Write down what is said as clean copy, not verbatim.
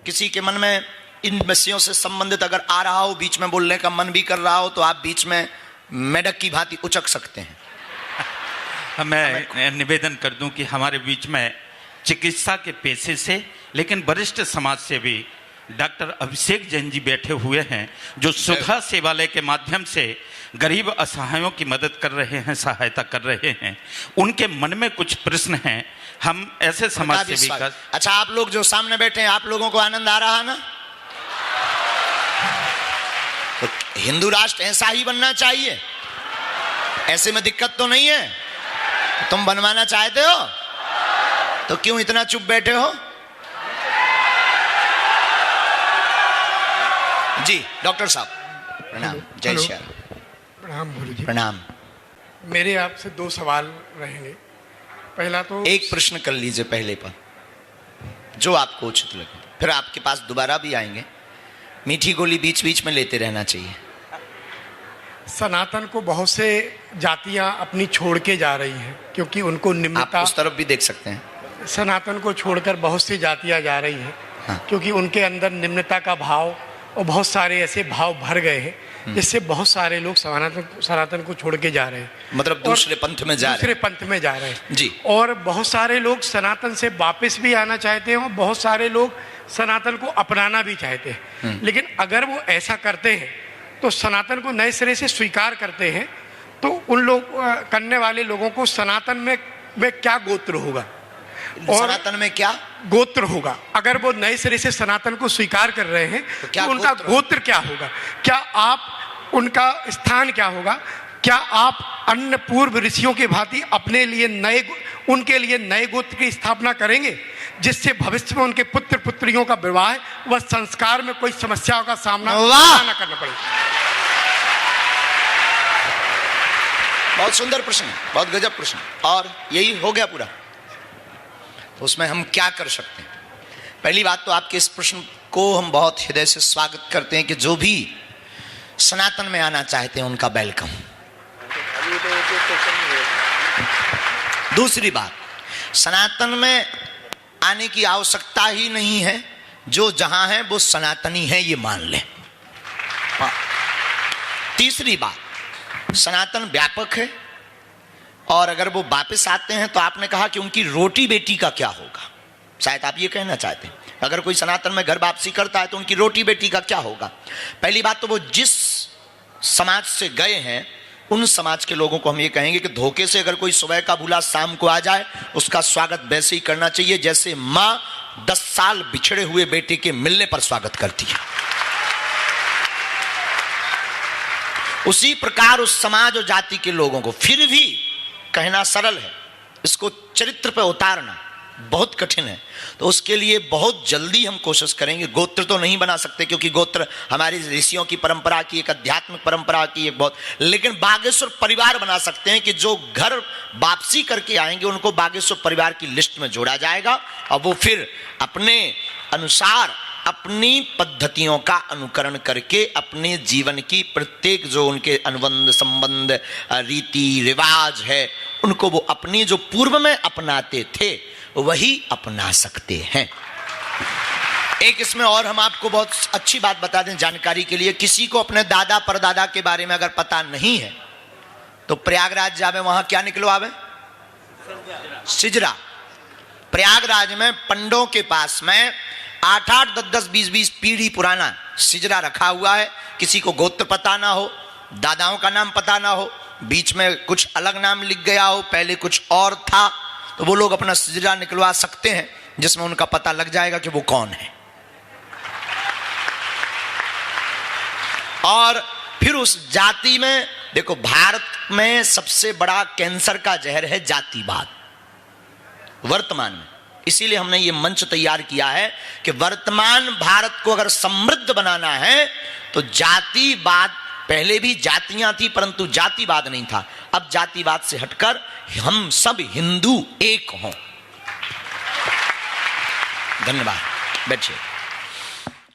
किसी के मन में इन विषयों से संबंधित अगर आ रहा हो, बीच में बोलने का मन भी कर रहा हो, तो आप बीच में मेढक की भांति उचक सकते हैं। मैं निवेदन कर दूं कि हमारे बीच में चिकित्सा के पेशे से लेकिन वरिष्ठ समाज सेवी डॉक्टर अभिषेक जैन जी बैठे हुए हैं, जो सुधा सेवालय के माध्यम से गरीब असहायों की मदद कर रहे हैं, सहायता कर रहे हैं। उनके मन में कुछ प्रश्न हैं, हम ऐसे समाज सेवी का। अच्छा, आप लोग जो सामने बैठे हैं, आप लोगों को आनंद आ रहा है ना? तो हिंदू राष्ट्र ऐसा ही बनना चाहिए, ऐसे में दिक्कत तो नहीं है? तुम बनवाना चाहते हो तो क्यों इतना चुप बैठे हो? जी डॉक्टर साहब प्रणाम। जय श्री राम। प्रणाम गुरु जी। प्रणाम। मेरे आपसे 2 सवाल रहेंगे। पहला तो एक प्रश्न कर लीजिए पहले पर, जो आपको उचित लगे, फिर आपके पास दोबारा भी आएंगे। मीठी गोली बीच बीच में लेते रहना चाहिए। सनातन को बहुत से जातियां अपनी छोड़ के जा रही हैं, क्योंकि उनको आप निम्नता। उस तरफ भी देख सकते हैं। सनातन को छोड़कर बहुत सी जातियां जा रही हैं। हाँ। क्योंकि उनके अंदर निम्नता का भाव और बहुत सारे ऐसे भाव भर गए हैं, जिससे बहुत सारे लोग सनातन को छोड़ के जा रहे हैं, मतलब दूसरे पंथ में जा रहे हैं। दूसरे पंथ में जा रहे हैं जी। और बहुत सारे लोग सनातन से वापस भी आना चाहते हैं, और बहुत सारे लोग सनातन को अपनाना भी चाहते हैं। लेकिन अगर वो ऐसा करते हैं तो सनातन को नए सिरे से स्वीकार करते हैं, तो उन लोग करने वाले लोगों को सनातन में क्या गोत्र होगा, और सनातन में क्या गोत्र होगा? अगर वो नए सिरे से सनातन को स्वीकार कर रहे हैं तो उनका गोत्र क्या होगा? क्या आप उनका स्थान क्या होगा? क्या आप अन्य पूर्व ऋषियों के भांति अपने लिए उनके लिए नए गोत्र की स्थापना करेंगे, जिससे भविष्य में उनके पुत्र पुत्रियों का विवाह व संस्कार में कोई समस्याओं का सामना न करना पड़े? बहुत सुंदर प्रश्न, बहुत गजब प्रश्न। और यही हो गया पूरा? तो उसमें हम क्या कर सकते हैं? पहली बात तो आपके इस प्रश्न को हम बहुत हृदय से स्वागत करते हैं कि जो भी सनातन में आना चाहते हैं उनका वेलकम। दूसरी बात, सनातन में आने की आवश्यकता ही नहीं है, जो जहां है वो सनातनी है, ये मान लें। तीसरी बात, सनातन व्यापक है, और अगर वो वापस आते हैं तो आपने कहा कि उनकी रोटी बेटी का क्या होगा, शायद आप ये कहना चाहते हैं। अगर कोई सनातन में घर वापसी करता है तो उनकी रोटी बेटी का क्या होगा? पहली बात तो वो जिस समाज से गए हैं उन समाज के लोगों को हम ये कहेंगे कि धोखे से अगर कोई सुबह का भूला शाम को आ जाए, उसका स्वागत वैसे ही करना चाहिए जैसे माँ 10 साल बिछड़े हुए बेटे के मिलने पर स्वागत करती है। उसी प्रकार उस समाज और जाति के लोगों को, फिर भी कहना सरल है, इसको चरित्र पर उतारना बहुत कठिन है। तो उसके लिए बहुत जल्दी हम कोशिश करेंगे। गोत्र तो नहीं बना सकते, क्योंकि गोत्र हमारी ऋषियों की परंपरा की, एक आध्यात्मिक परंपरा की एक बहुत, लेकिन बागेश्वर परिवार बना सकते हैं कि जो घर वापसी करके आएंगे उनको बागेश्वर परिवार की लिस्ट में जोड़ा जाएगा, और वो फिर अपने अनुसार अपनी पद्धतियों का अनुकरण करके अपने जीवन की प्रत्येक जो उनके अनुबंध संबंध रीति रिवाज है, उनको वो अपनी जो पूर्व में अपनाते थे वही अपना सकते हैं। एक इसमें और हम आपको बहुत अच्छी बात बता दें जानकारी के लिए, किसी को अपने दादा परदादा के बारे में अगर पता नहीं है तो प्रयागराज जावे, वहां क्या निकलो आवे? सिजरा। प्रयागराज में पंडों के पास में 8-8, 10-10, 20-20 पीढ़ी पुराना सिजरा रखा हुआ है। किसी को गोत्र पता ना हो, दादाओं का नाम पता ना हो, बीच में कुछ अलग नाम लिख गया हो, पहले कुछ और था, तो वो लोग अपना सिजरा निकलवा सकते हैं, जिसमें उनका पता लग जाएगा कि वो कौन है। और फिर उस जाति में देखो, भारत में सबसे बड़ा कैंसर का जहर है जातिवाद वर्तमान में। इसीलिए हमने ये मंच तैयार किया है कि वर्तमान भारत को अगर समृद्ध बनाना है तो जातिवाद, पहले भी जातियां थी परंतु जातिवाद नहीं था, अब जातिवाद से हटकर हम सब हिंदू एक हों। धन्यवाद, बैठिए।